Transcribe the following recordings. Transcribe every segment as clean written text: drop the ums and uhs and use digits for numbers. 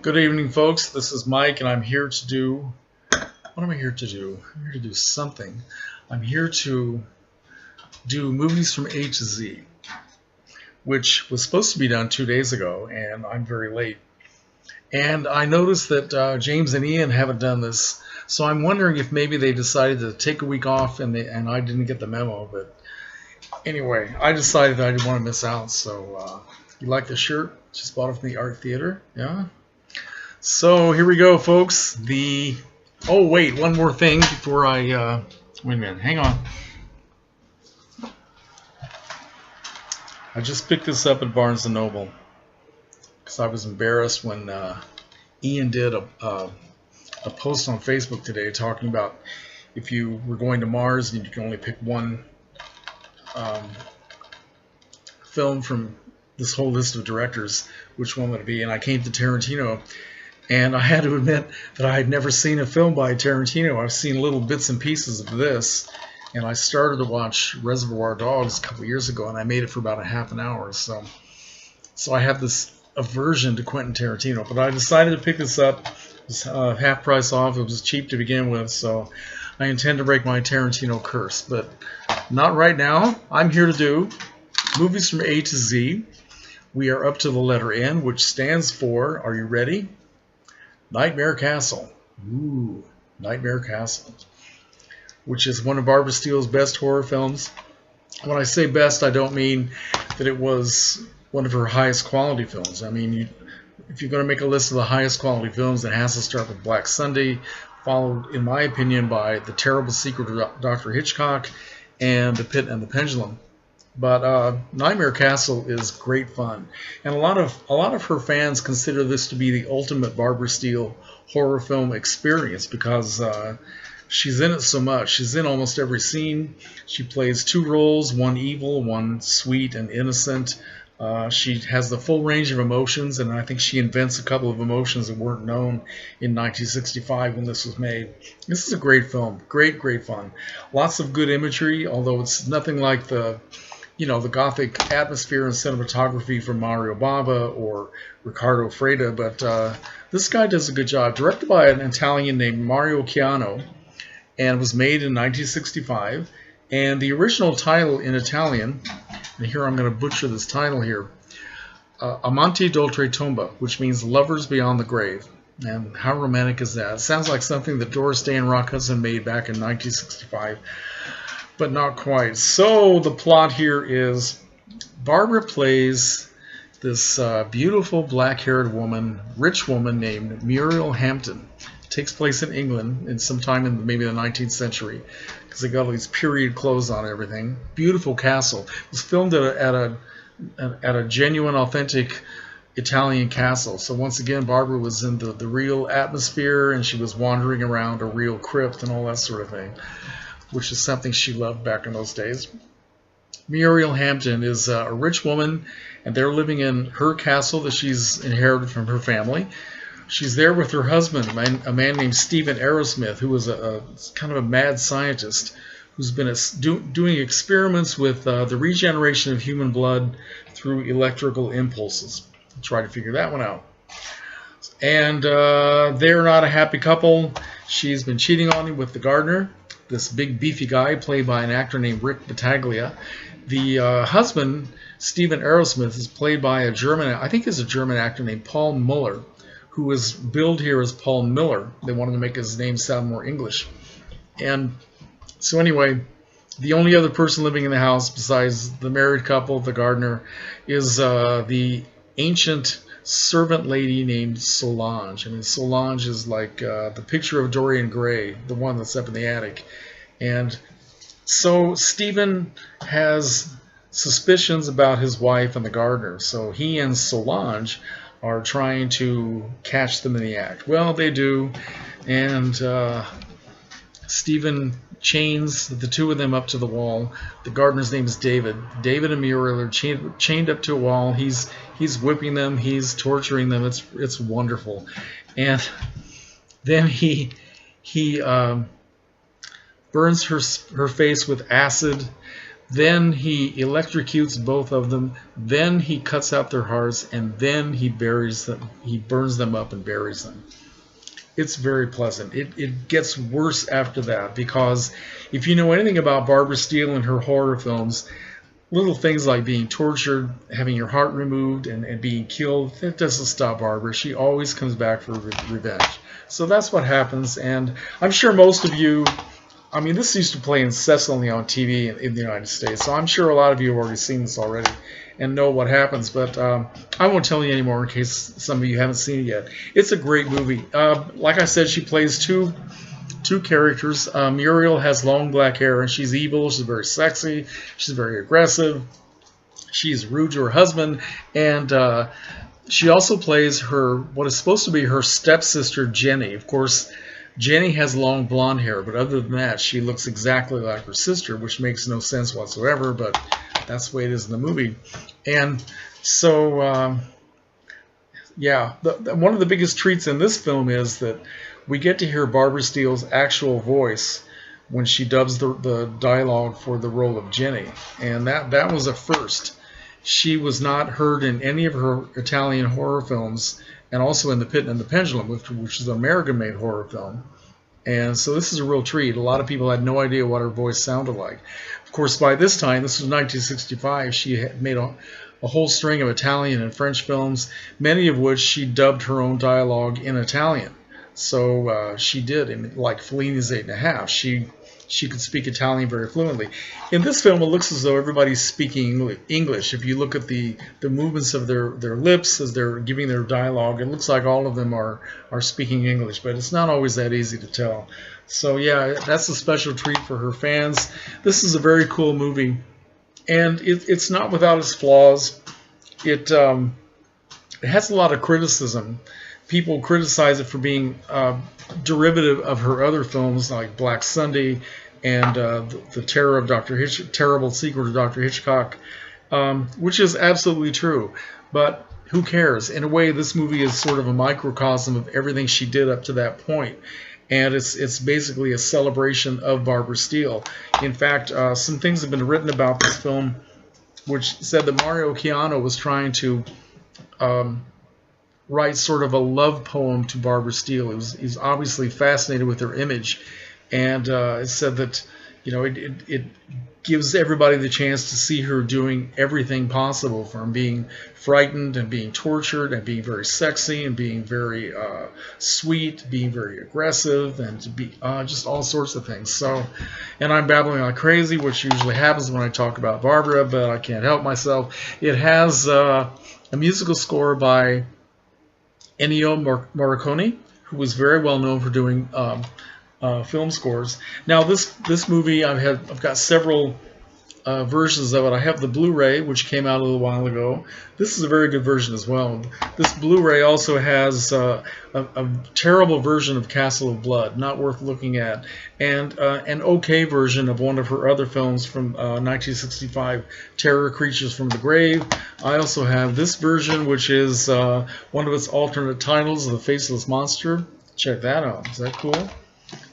Good evening, folks. This is Mike, and I'm here to do... What am I here to do? I'm here to do something. I'm here to do movies from A to Z, which was supposed to be done 2 days ago, and I'm very late. And I noticed that James and Ian haven't done this, so I'm wondering if maybe they decided to take a week off and I didn't get the memo. But anyway, I decided I didn't want to miss out. So you like the shirt? Just bought it from the Art Theater. Yeah. So here we go, folks. Oh wait, one more thing before I wait a minute. Hang on. I just picked this up at Barnes & Noble because I was embarrassed when Ian did a post on Facebook today talking about if you were going to Mars and you could only pick one film from this whole list of directors, which one would it be? And I came to Tarantino, and I had to admit that I had never seen a film by Tarantino. I've seen little bits and pieces of this, and I started to watch Reservoir Dogs a couple years ago, and I made it for about a half an hour. So I have this aversion to Quentin Tarantino, but I decided to pick this up. It was half price off. It was cheap to begin with, so I intend to break my Tarantino curse, but not right now. I'm here to do movies from A to Z. We are up to the letter N, which stands for, are you ready? Nightmare Castle. Ooh, Nightmare Castle, which is one of Barbara Steele's best horror films. When I say best, I don't mean that it was one of her highest quality films. I mean, if you're going to make a list of the highest quality films, it has to start with Black Sunday, followed, in my opinion, by The Terrible Secret of Dr. Hitchcock and The Pit and the Pendulum. But Nightmare Castle is great fun, and a lot of her fans consider this to be the ultimate Barbara Steele horror film experience because she's in it so much. She's in almost every scene. She plays two roles: one evil, one sweet and innocent. She has the full range of emotions, and I think she invents a couple of emotions that weren't known in 1965 when this was made. This is a great film. Great fun. Lots of good imagery, although it's nothing like the gothic atmosphere and cinematography from Mario Bava or Riccardo Freda, but this guy does a good job. Directed by an Italian named Mario Chiano, and was made in 1965. And the original title in Italian, and here I'm going to butcher this title here, Amanti d'Oltretomba, which means Lovers Beyond the Grave. And how romantic is that? It sounds like something that Doris Day and Rock Hudson made back in 1965. But not quite. So the plot here is Barbara plays this beautiful black-haired woman, rich woman named Muriel Hampton. It takes place in England in sometime in maybe the 19th century because they got all these period clothes on and everything. Beautiful castle. It was filmed at a genuine, authentic Italian castle. So once again, Barbara was in the real atmosphere, and she was wandering around a real crypt and all that sort of thing, which is something she loved back in those days. Muriel Hampton is a rich woman, and they're living in her castle that she's inherited from her family. She's there with her husband, a man named Stephen Arrowsmith, who was a kind of a mad scientist who's been doing experiments with the regeneration of human blood through electrical impulses. Try to figure that one out. And they're not a happy couple. She's been cheating on him with the gardener, this big beefy guy played by an actor named Rick Battaglia. The husband, Stephen Arrowsmith, is played by a German actor named Paul Muller, who was billed here as Paul Miller. They wanted to make his name sound more English. And so anyway, the only other person living in the house besides the married couple, the gardener, is the ancient servant lady named Solange. I mean, Solange is like the picture of Dorian Gray, the one that's up in the attic. And so Stephen has suspicions about his wife and the gardener. So he and Solange are trying to catch them in the act. Well, they do. And Stephen chains the two of them up to the wall. The gardener's name is David. David and Muriel are chained up to a wall. He's whipping them. He's torturing them. It's wonderful. And then he burns her face with acid. then he electrocutes both of them, then he cuts out their hearts, and then he buries them. He burns them up and buries them. It's very pleasant. It gets worse after that, because if you know anything about Barbara Steele and her horror films, little things like being tortured, having your heart removed, and being killed, that doesn't stop Barbara. She always comes back for revenge. So that's what happens, and I'm sure most of you, I mean, this used to play incessantly on TV in the United States, so I'm sure a lot of you have already seen this already and know what happens, but I won't tell you anymore in case some of you haven't seen it yet. It's a great movie. Like I said, she plays two characters. Muriel has long black hair, and she's evil. She's very sexy. She's very aggressive. She's rude to her husband, and she also plays what is supposed to be her stepsister, Jenny. Of course, Jenny has long blonde hair, but other than that, she looks exactly like her sister, which makes no sense whatsoever, but that's the way it is in the movie. And so, yeah, one of the biggest treats in this film is that we get to hear Barbara Steele's actual voice when she dubs the dialogue for the role of Jenny, and that was a first. She was not heard in any of her Italian horror films, and also in The Pit and the Pendulum, which is an American-made horror film. And so this is a real treat. A lot of people had no idea what her voice sounded like. Of course, by this time, this was 1965, she had made a whole string of Italian and French films, many of which she dubbed her own dialogue in Italian. So she did, in like Fellini's 8½. She could speak Italian very fluently. In this film, it looks as though everybody's speaking English. If you look at the movements of their lips as they're giving their dialogue, it looks like all of them are speaking English, but it's not always that easy to tell. So yeah, that's a special treat for her fans. This is a very cool movie, and it's not without its flaws. It has a lot of criticism. People criticize it for being derivative of her other films like Black Sunday and the Terrible Secret of Dr. Hitchcock, which is absolutely true. But who cares? In a way, this movie is sort of a microcosm of everything she did up to that point. And it's basically a celebration of Barbara Steele. In fact, some things have been written about this film, which said that Mario Chiano was trying to write sort of a love poem to Barbara Steele. He's obviously fascinated with her image, and it said that, you know, it gives everybody the chance to see her doing everything possible, from being frightened and being tortured and being very sexy and being very sweet, being very aggressive, and to be just all sorts of things. So, and I'm babbling like crazy, which usually happens when I talk about Barbara, but I can't help myself. It has a musical score by Ennio Morricone, who was very well known for doing film scores. Now, this movie, I've got several versions of it. I have the Blu-ray, which came out a little while ago. This is a very good version as well. This Blu-ray also has a terrible version of Castle of Blood, not worth looking at, and an okay version of one of her other films from 1965, Terror Creatures from the Grave. I also have this version, which is one of its alternate titles, The Faceless Monster. Check that out. Is that cool?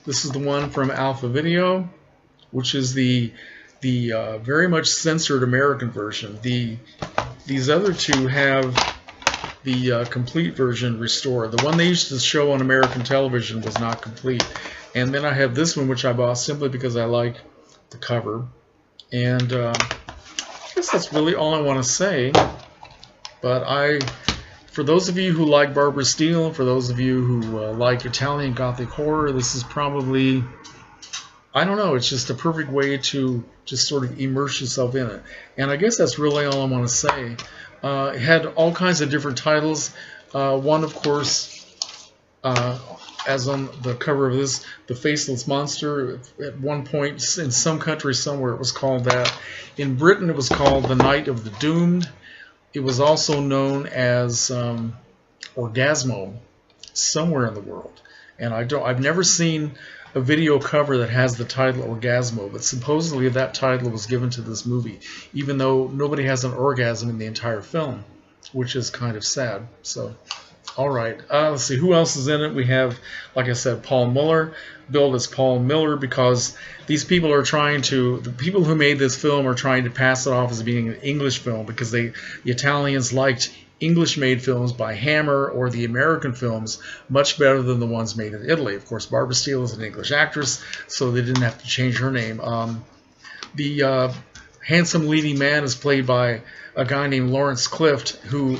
This is the one from Alpha Video, which is the very much censored American version. These other two have the complete version restored. The one they used to show on American television was not complete. And then I have this one, which I bought simply because I like the cover. And I guess that's really all I want to say. But for those of you who like Barbara Steele, for those of you who like Italian Gothic horror, this is probably, I don't know, it's just a perfect way to just sort of immerse yourself in it. And I guess that's really all I want to say. It had all kinds of different titles. One, of course, as on the cover of this, The Faceless Monster. At one point, in some country somewhere, it was called that. In Britain, it was called The Night of the Doomed. It was also known as Orgasmo somewhere in the world. And I've never seen a video cover that has the title Orgasmo, but supposedly that title was given to this movie, even though nobody has an orgasm in the entire film, which is kind of sad. So All right. Let's see who else is in it. We have, like I said, Paul Muller, billed as Paul Miller, because these people are the people who made this film are trying to pass it off as being an English film, because the Italians liked English-made films by Hammer or the American films much better than the ones made in Italy. Of course, Barbara Steele is an English actress, so they didn't have to change her name. The handsome leading man is played by a guy named Lawrence Clift, who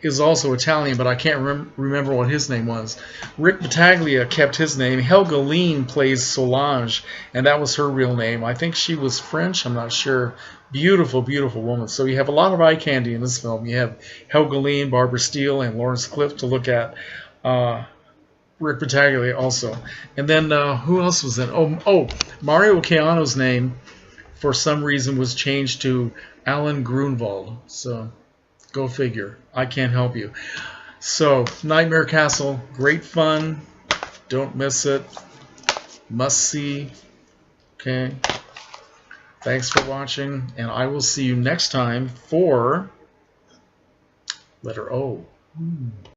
is also Italian, but I can't remember what his name was. Rick Battaglia kept his name. Helga Lean plays Solange, and that was her real name. I think she was French. I'm not sure. Beautiful, beautiful woman. So you have a lot of eye candy in this film. You have Helga Lean, Barbara Steele, and Lawrence Clift to look at. Rick Battaglia also. And then who else was in? Oh, Mario Keanu's name for some reason was changed to Alan Grunwald. So go figure. I can't help you. So Nightmare Castle, great fun. Don't miss it. Must see. Okay. Thanks for watching, and I will see you next time for letter O.